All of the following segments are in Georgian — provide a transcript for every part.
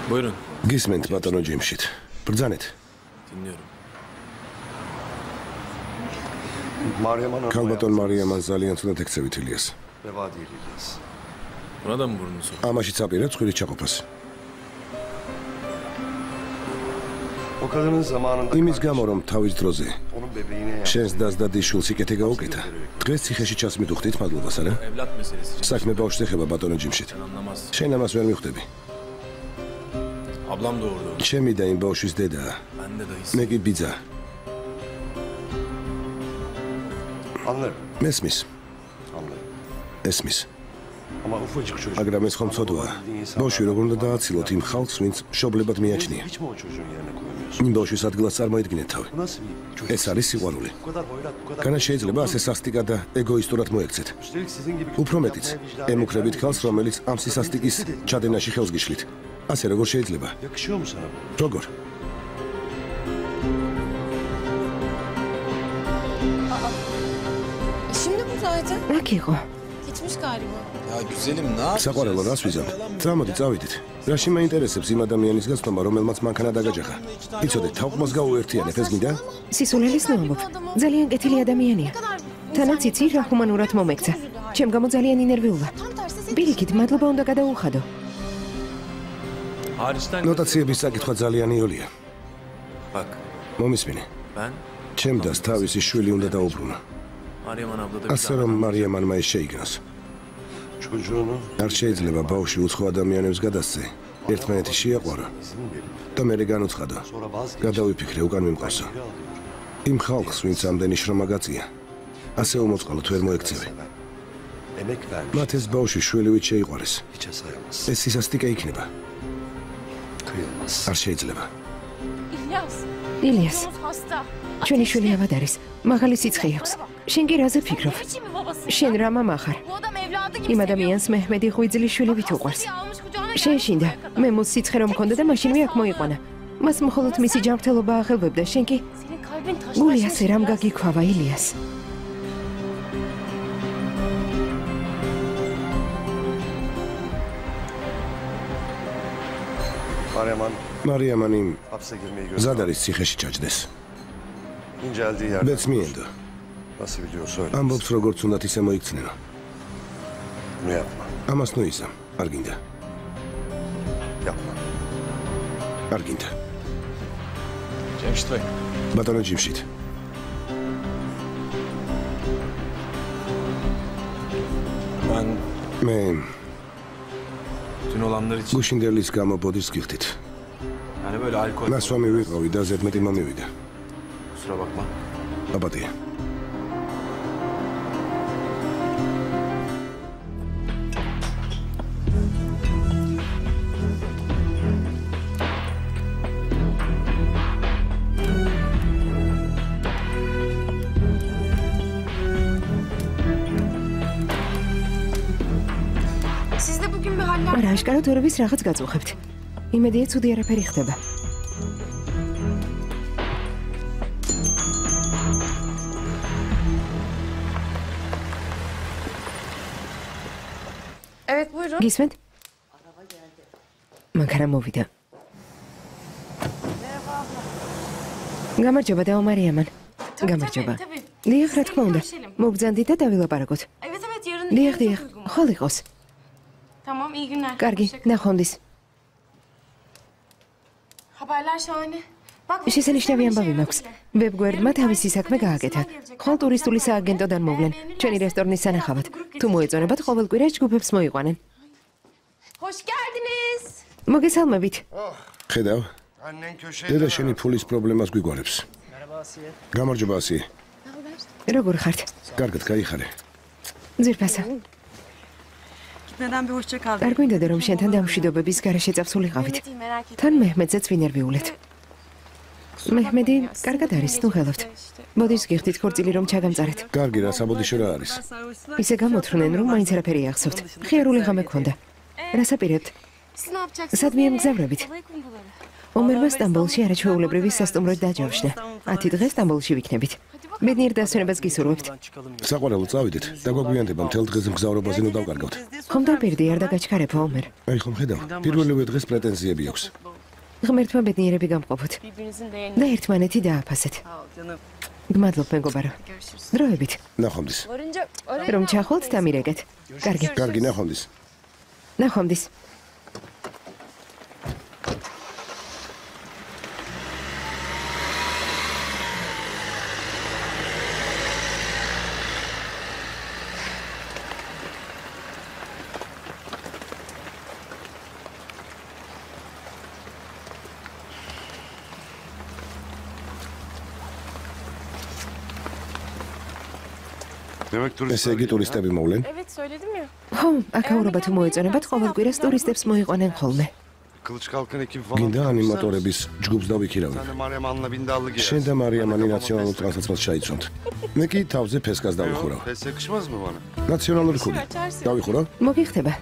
Buyurun. Gizment batono Cemşit. Bırzanet. Dinliyorum. Kalbaton Mariyaman zaliyan tuna teksevit İlyas. Buna da mı burnunu sokuyor? Amaşı çapıyla tıkırı çakopası. O kadının zamanında İmiz gamorom taviz droze. Onun bebeğine Şens dazda dişul sikete gauketa. Dres sixeşi çasmi duxtit madlubas ara? Evlat meselesi. Sakme bağıştexeba batono Cemşit. Sen anlamazsın. Şen amas vermi uxtebi. Ablam doğurdu. Çemi dayın bağışız deda. Ben de dayısı. Megi biza. anlarım. Mesmis. Anlarım. Esmis. Ama ufacık çocuk. Agrames xomtsodua. Boşu როგორ და დააცილოთ იმ ხალხს, ვინც მშობლებად მიაჩნია. Hiç mi o çocuğun yerine koymuyorsun? იმ ბავშვის ადგილას წარმოიდგინეთ თავი. Bu nasıl bir çocuk? ეს არის სიყვარული. Bu kadar hoyrat, bu kadar... განა შეიძლება ასე სასტიკად და ეგოისტურად მოექცეთ. Üstelik sizin gibi... უფრო მეტიც, ემუქრებით ხალხს, რომელიც ამ სისასტიკის ჩადენაში ხელს გიშლით. ასე როგორ შეიძლება? Yakışıyor mu sana bu? როგორ? Şimdi buradaydı. Აქ იყო. Gitmiş galiba. Ya güzelim ne yapıyorsun? საყვარელო რას ვიზამთ? წამოდი, წავიდეთ. რაში მაინტერესებს იმ ადამიანის გაცნობა, რომელმაც მანქანა დაგაჯახა? იცოდე, თავყმას გაუერთიანებ, ეს გინდა? სისულელის ნომობ. ძალიან კეთილი ადამიანია. თანაც იცი რა ჰუმანურად მომექცა. ჩემ გამო ძალიან ინერვიულა. პირიქით, მადლობა უნდა გადაუხადო. Hariçten... ნოტაციების საკითხვა ძალიან იოლია. Bak მომისმინე. ben ჩემ დას თავისი შვილი უნდა დაუბრუნა. Mariyaman abla da bir ასე რომ მარიამანმა ეს შეიგნოს. Çocuğunu არ შეიძლება ბავშვი უცხო ადამიანებს გადასცე. ერთმანეთი შეაყვარა izin verin. და მერე განუცხადო. Sonra vazgeç. გადავიფიქრე უკან მიმყოსო. იმ ხალხს, ვინც ამდენი შრომა გაწია, ასე უმოწყალოდ ვერ მოექცევი. Emek vermiş. მათ ეს ბავშვი შვილივით შეიყვარეს. Hiçe sayamaz. ეს სისასტიკე იქნება. Kıyılmaz. არ შეიძლება. İlyas. ილიას, Oğlumuz hasta. ჩვენი შვილი ავადარის. მაღალი სიცხე აქვს. შენ კი რაზე ფიქრობ? Ne biçim bir babası? შენ რა მამა ხარ? Bu adam evladı gibi იმ seviyor. ადამიანს მეჰმედი ღვიძლი შვილივით უყვარს. Almış kucağına შეეშინდა. მე მოს სიცხე რომ მქონდა და მაშინვე აქ მოიყვანა. მას მხოლოდ მისი ჯანმრთელობა აღელვებდა. შენ კი Senin kalbin გული taşlaşmış. ასე რამ გაგიქვავა, ილიას? Mariyaman მარიამანი hapse girmeyi მზად göster. არის ციხეში ჩაჯდეს. İnceldiği yerden. ბედს მიენდო. Nasıl biliyor söyle. ამბობს როგორც უნდათ ისე მოიქცნეო. Bunu yapma. ამას ნუ იზამ. არ გინდა. Yapma. არ გინდა. Cemşit Bey. ბატონო ჯიმშით. Ben მე dün olanlar için გუშინდელის გამო ბოდიშს გიხდით. yani böyle alkol... ნასვამი ვიყავი და ზედმეტი მომივიდა. Kusura bakma. აბადია. Siz de bugün bir haller... არა, აშკარად ორების რაღაც გაწუხებთ. იმედია ცუდი არაფერი ხდება. Evet buyurun. გისმენთ? მანქანა მოვიდა. გამარჯობა და მარიამან. გამარჯობა. tabii. დიახ, რა თქმა უნდა. Görüşelim. მოგბრძანდით და დავილაპარაკოთ. Evet evet yarın... დიახ, yarın დიახ. çok uygun. ხვალ იყოს. Tamam iyi günler. კარგი, Hoşça kalın. ნახვამდის. Haberler şahane. Bak შესანიშნავი ამბავი მაქვს. ვებგვერდმა თავისი საქმე გააკეთა. ხვალ ტურისტული სააგენტოდან მოვლენ. ჩვენი რესტორნის სანახავად. თუ მოეწონებათ, ყოველ კვირა ჯგუფებს მოიყვანენ. Hoş geldiniz. მოგესალმებით. ხედავ, Annen köşeye... დედა შენი ფულის პრობლემას გვიგონებს. გამარჯობა ასი. როგორ ხართ? კარგად, გაიხარე. ძირფასა. Neden bir hoşça kal? არ გვინდოდა რომ შენთან დამშვიდობების garaშე წავსულიყავით. Mehmet'i merak ettim. თან მეჰმედზეც ვინერვიულეთ. მეჰმედი კარგად არის, ნუ ხელავთ. ბოდიშს გიხდით ქორწილი რომ ჩაგამწარეთ. კარგი, რა საბოდიშო რა არის? ისე გამოთხრნენ რომ მაინც არაფერი ახსოვთ. ხიარული ღამე გქონდა. რასაპირებთ? Siz ne yapacaksınız? სად მიემგზავრებით? Havayı kumruları. ომერმა სტამბოლში არაჩვეულებრივი სასტუმროდ დაჯავშნა. 10 დღე სტამბოლში ვიქნებით. Hadi ბედნიერ დასვენებას გისურვებთ. საყვარელო წავიდეთ და გვაგვიანდება მთელ დღეს მგზავრობაზე ნუ დავკარგავთ. ხომ დაპირდი არ დაგაჩქარებო ომერ. აი ხომ ხედავ, პირველივე დღეს პრეტენზიები აქვს. ღმერთმა ბედნიერები გამყოფოთ Birbirinizin de და ერთმანეთი დააფასეთ. გმადლობ მეგობარო. დროებით. ნახვამდის. varınca oraya რომ ჩახვალთ დამირეკეთ. კარგი. კარგი ნახვამდის. ნახვამდის. ესე იგი ტურისტები მოვლენ? Evet söyledim ya. ხო, აქაურობა თუ მოეწონებათ, ყოველ კვირას ტურისტებს მოიყვანენ ხოლმე. Kılıç Kalkan ekibi falan. გინდა ანიმატორების ჯგუფს დავიქირავი. Sen de Meryem An'la bindallı giyer. შენ და მარიამანი ნაციონალურ ტრანსპორტს ჩაიცვამთ. მე კი თავზე ფესკას დავიხურავ. Pes yakışmaz mı bana? ნაციონალური ხუდი. დავიხურავ? მოგიხდება.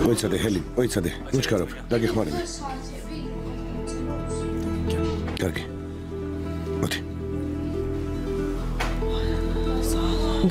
მოიცადე ჰელი, მოიცადე. უჩქარობ, დაგეხმარები. კარგი. მოდი,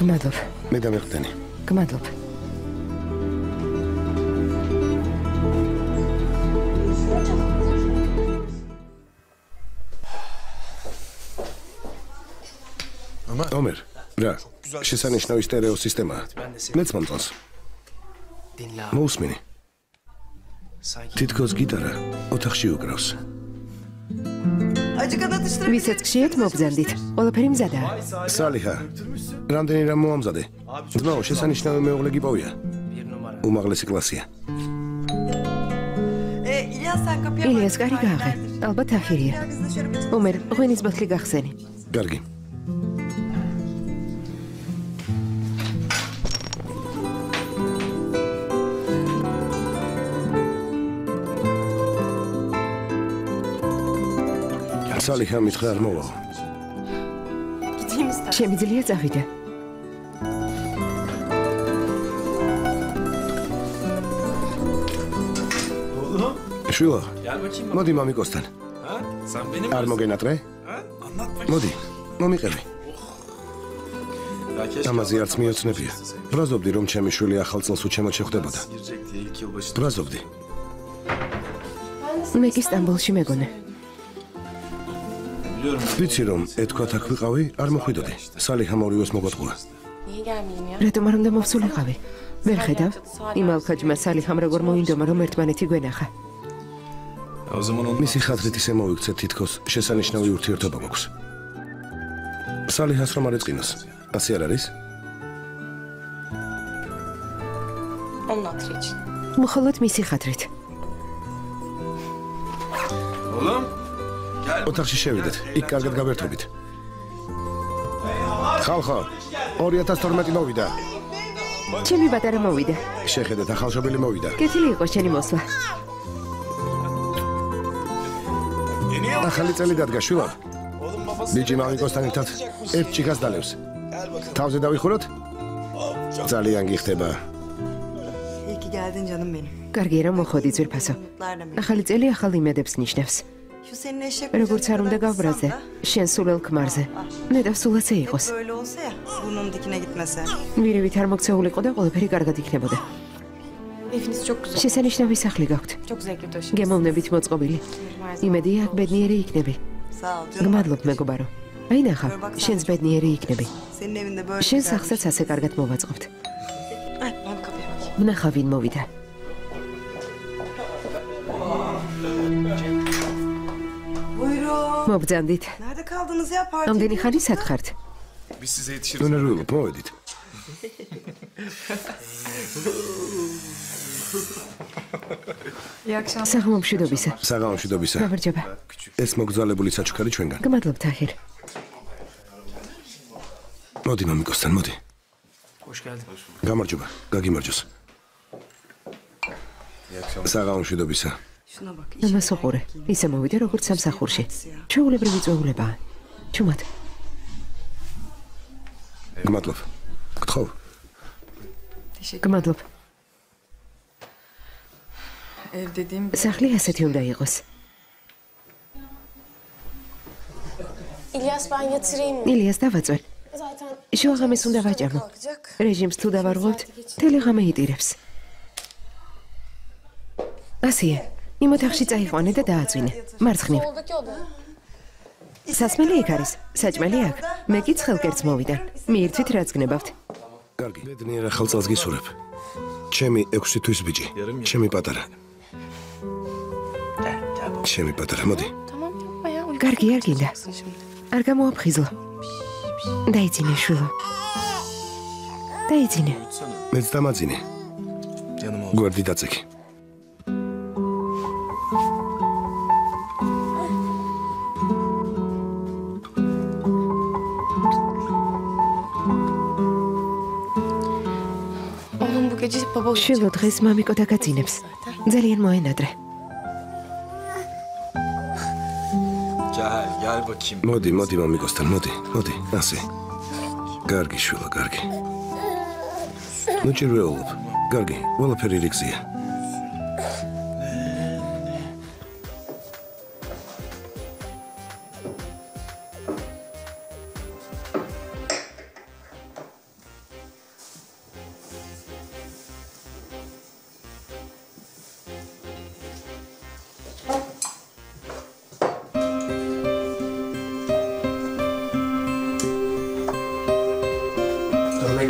გმადლობ. მე დამეხტენი. გმადლობ. ომერ, რა, შესანიშნავი სტერეო სისტემაა. მეც მომწონს. მოусმინი. თითქოს გიტარა ოთახში უკრავს. Acıkan atıştırıp ვისაც ხშირად მოგზანდით, ყველაფერი მზადაა. სალიჰა, რამდენი რამ მოამზადე? ძმაო, შესანიშნავი მეუღლე გიპოვია. უმაღლესი კლასია. İlyas sen kapıya ილიას კარი გააღე. ალბათ ახირია. Biz dışarı bir ომერ, ღვინის ბოთლი გახსენი. კარგი. სალიჰა მითხრა არ მოვა. Gideyim istersen. შემიძლია წავიდე. შვილო, Gel bakayım. მოდი მამიკოსთან. Ha? Sen benim არ მოგენატრე? Ha? Anlat bakayım. მოდი, მომიყევი. Ya keşke ამაზე არც მიოცნებია. ბრაზობდი რომ ჩემი შვილი ახალ წელს უჩემოდ შეხვდებოდა. girecek diye ilk yılbaşı. ბრაზობდი. მე კი სტამბოლში მეგონე. Biliyorum. ვიცი რომ ეთქვათ აქ ვიყავი, არ მოხვიდოდი. სალიჰა მორიოს მოგოტყუა. Niye gelmeyeyim ya? რატომ არ უნდა მოვსულიყავი? ვერ ხედავ? იმ ალქაჯმა სალიჰამ როგორ მოინდომა რომ ერთმანეთი გვენახა. O zaman onu მისი ხათრით ისე მოიქცეთ თითქოს შესანიშნავი ურთიერთობა გვაქვს. სალიჰას რომ არ ეწყინოს. ასე არ არის? Onun hatırı için. მხოლოდ მისი ხათრით. Oğlum. Gel. ოთახში შევიდეთ. იქ კარგად გავერთობით. ხალხო, 2012 მოვიდა. ჩემი პატარა მოვიდა. შეხედეთ, ახალშობილი მოვიდა. კეთილი იყო შენი მოსვლა. ახალი წელი დადგა შვილო. ბიჭი მამიკოსთან ერთად ერთ ჭიქას დალევს. თავზე დავიხუროთ? ძალიან გიხდება. İyi ki geldin canım benim. კარგი რომ მოხოდი ძვირფასო. Mutlar demek. ახალი წელი ახალ იმედებს ნიშნავს. Şu senin eşek როგორც არ უნდა გავბრაზე, შენ სულელ ქმარზე. მე და სულაცე იყოს. Böyle olsa ya burnum dikine gitmese. ვირივით არ მოქცეულიყო და ყველაფერი კარგად იქნებოდა. Eviniz çok güzel. შესანიშნავი სახლი გაქვთ. Çok zevkli döşek. გემოვნებით მოწყობილი. იმედია აქ ბედნიერი იქნები. Sağ ol canım. გმადლობ მეგობარო. აი ნახავ, შენს ბედნიერი იქნები. Senin evinde böyle შენ güzel. სახსაც ასე კარგად მოვაწყობთ. Ay, ben kapıya bakayım. ვნახავ ვინ მოვიდა. Buyurun. მობძანდით. Nerede kaldınız ya parti? ამდენი ხანი სათხართ? Biz size yetişiriz. უნერვილო, მოვედით. İyi akşamlar. საღამომშვიდობისა. საღამომშვიდობისა. გამარჯობა. ეს მოგზალებული საჩუქარი ჩვენგან. გმადლობ თაჰირ. მოდი მამიკოსთან, მოდი. Hoş geldin. გამარჯობა, გაგიმარჯოს. საღამომშვიდობისა. Şuna bak. ამას უყურე. ისე მოვიდა როგორც სამსახურში. ჩვეულებრივი წვეულებაა. ჩუმად. გმადლობ. გთხოვ. გმადლობ. Ev dediğim სახლი ასეთი უნდა იყოს. İlyas ben yatırayım mı? ილიას დავაწვენ. Zaten შუაღამეს უნდა ვაჭამო. kalkacak. რეჟიმს თუ დავარღვევთ, მთელი ღამე იტირებს. ასია, იმ ოთახში წაიყვანე და დააწვინე. მარცხნივ. Soldaki oda. სასმელი იქ არის, საჭმელი აქ. მე კი ცხელკერts მოვიდან. მიირთვით რაც გნებავთ. კარგი. ბედნიერ ახალ წელს გისურვებ. ჩემი 6 თვის ბიჭი. ჩემი პატარა. ჩემი პატარა, მოდი. Tamam yapma ya. კარგი არ გინდა. არ გამოაფხიზლო. დაიძინე შვილო. დაიძინე. მეც დამაძინე. Yanıma ol. გვერდი დაწეკი. Oğlum bu gece baba uyuyacak. შვილო დღეს მამიკო დაგაძინებს. ძალიან მოენადრე. Gel bakayım. მოდი, მოდი მამიკოსთან, მოდი, ასე. კარგი შვილო, კარგი. ნუ ჭირვეულობ. კარგი, ყველაფერი რიგზია.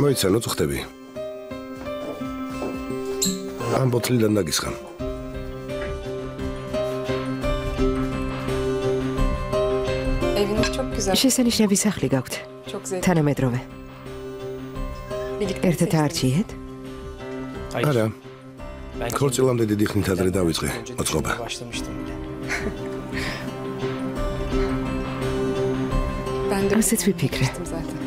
მოიცა, ნუ წუხდები. ამ ბოთლიდან დაგისხამ. Eviniz çok güzel. შესანიშნავი სახლი გაქვთ. Çok zevkli. თანამედროვე. Birlikte ერთად არჩიეთ? არა, Ben ქორწილამდე დიდი ხნით ადრე დავიწყე მოწყობა. başlamıştım bile. Ben de ასეც ვიფიქრე. zaten.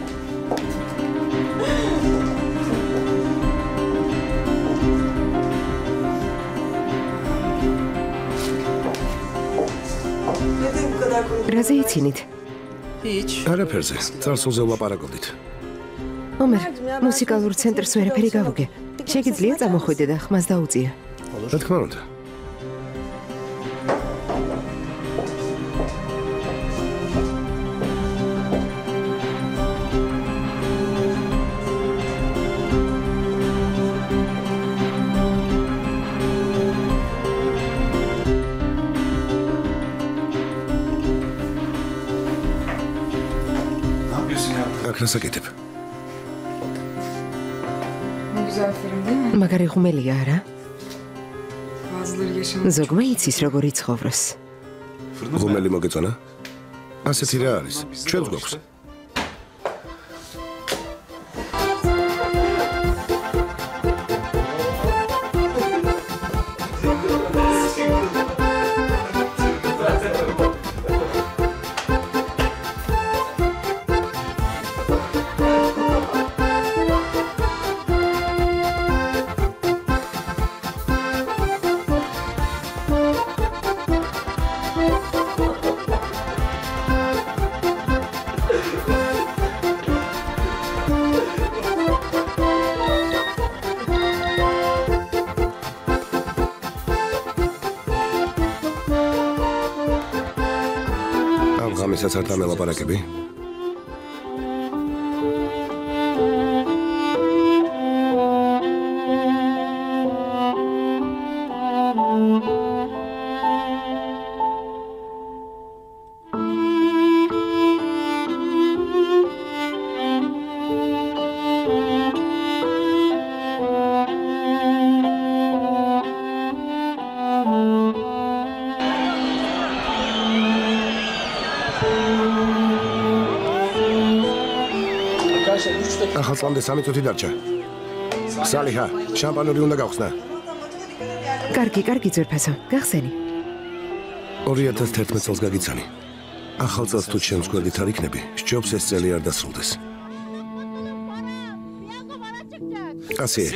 Neden bu kadar korktun? რაზე იცინით? Hiç. არაფერზე, წარსულზე ვლაპარაკობდით. ომერ, მუსიკალურ ცენტრს ვერაფერი გავუგე. შეგიძლია წამოხვიდე და ხმას დაუწია. რა თქმა უნდა. Ne yapıyorsun ya? აქ რასაკეთებ? Ne güzel film değil mi? მაგარი ღუმელია არა? Bazıları yaşamak ზოგმა იცის როგორ იცხოვროს. ღუმელი მოგეწონა? ასეთი რა არის? ჩვენც გვაქვს. ამ ღამესაც არ დამელაპარაკები? ახალ წლამდე 3 წუთი დარჩა. სალიჰა, შამპანური უნდა გავხსნა. კარგი ძვირფასო, გახსენი. 2011 წელს გაგიცანი. ახალ წელს თუ ჩემს გვერდით არ იქნები, სჯობს ეს წელი არ დასრულდეს. ასია,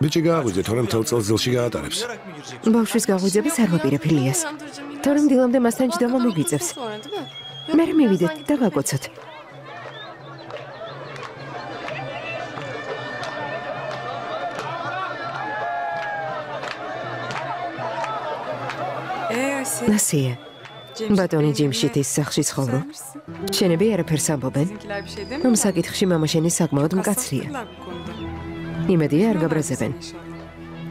ბიჭი გააღვიძე, თორემ მთელ წელს ძილში გაატარებს. ბავშვის გაღვიძებას არ ვაპირებ ილიას. თორემ დილამდე მასთან ჯდომა მოგიწევს. Sonra değil mi? მე მივიდეთ და ვაკოცოთ. Asiye. ასია, ბატონი ჯიმშიტის სახლში ცხოვრობ. შენები არაფერს ამბობენ. Bizimkiler bir şey demiyor. ამ საკითხში მამა შენი საკმაოდ მკაცრია. Haklılar bu konuda. იმედია არ გაბრაზებენ.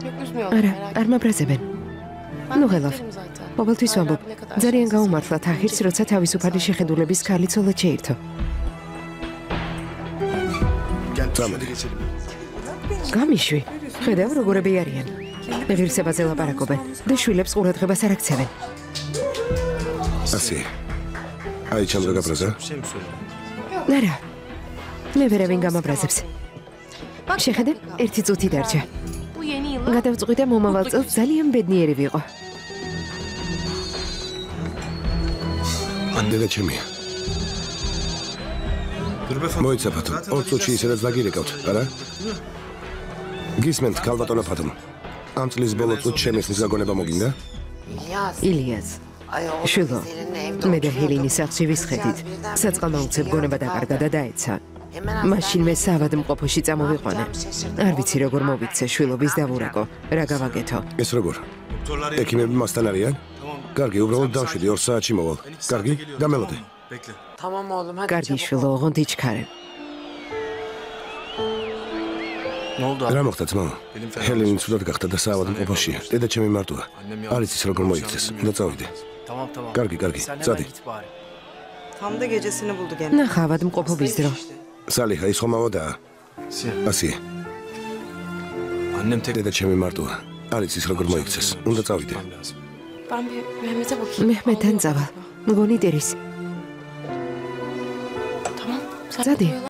Yok üzmüyorlar. არა, merak არ მაბრაზებენ. Ben ნუ de ღელავ. beklerim zaten. ყოველთვის Hala ვამბობ, ne kadar ძალიან şanslısın. გაუმართლა თაჰირს, როცა თავისუფალი შეხედულების ქალი ცოლად შეირთო. Gel Tamam. şöyle geçelim. გამიშვი. ხედავ როგორები არიან. ღირსებაზე ლაპარაკობენ და შვილებს ყურადღებას არ აქცევენ. ასე. აი ჩამ რა გაბრაზა? Bir şey mi söyledin? არა. მე ვერავინ გამაბრაზებს. Bak, შეხედე, bir dakika. ერთი წუთი დარჩა. Bu yeni yılla გადავწყვიტე მომავალ წელს ძალიან ბედნიერი ვიყო. დედა ჩემია. Dur be Fatma. მოიცა ფათო, 2 წუთში ისედაც დაგირეკავთ, არა? გისმენთ, ქალბატონო ფათო. ამ წლის ბოლო წუთში შემესნის გაგონება მოგინდა? ილიას. შვილო, მე და ჰელინი სახლში ვისხედით. საწყალმაუცებ გონება დაკარგა და დაეცა. მაშინ მე საავადმყოფოში წამოვიყვანე. არ ვიცი როგორ მოვიქცე შვილობის დავურეკო. რა გავაკეთო? ეს როგორ? Doktorlar ექიმები მასთან არიან? Tamam. კარგი, უბრალოდ დავშვიდი 2 საათში მოვალ. Enişte კარგი, sana geliyorum, გამელოდე. tamam mı? Bekle. Tamam oğlum hadi კარგი çabuk შვილო, ოღონდ იჩქარე. Ne oldu რა abi? მოხდა ძმაო? Elim fena. ჰელენი ცუდად გახდა და საავადმყოფოშია. დედა ჩემი მარტოა. არ იცის როგორ მოიქცეს. და წავიდე. Tamam tamam. Kargi, kargi, Sen hemen hadi. git bari. Tam da gecesini buldu gene. ნახა ავადმყოფობის დრო. სალიჰა ის ხომავდა. Sen. ასე. Annem tek დედა ჩემი მარტოა. არ იცის როგორ moikces. უნდა წავიდე. Gitmem lazım. Ben bir Mehmet'e bakayım. მეჰმედთან წავალ. მგონი ტერის. Tamam. Sen Hadi. oyalan.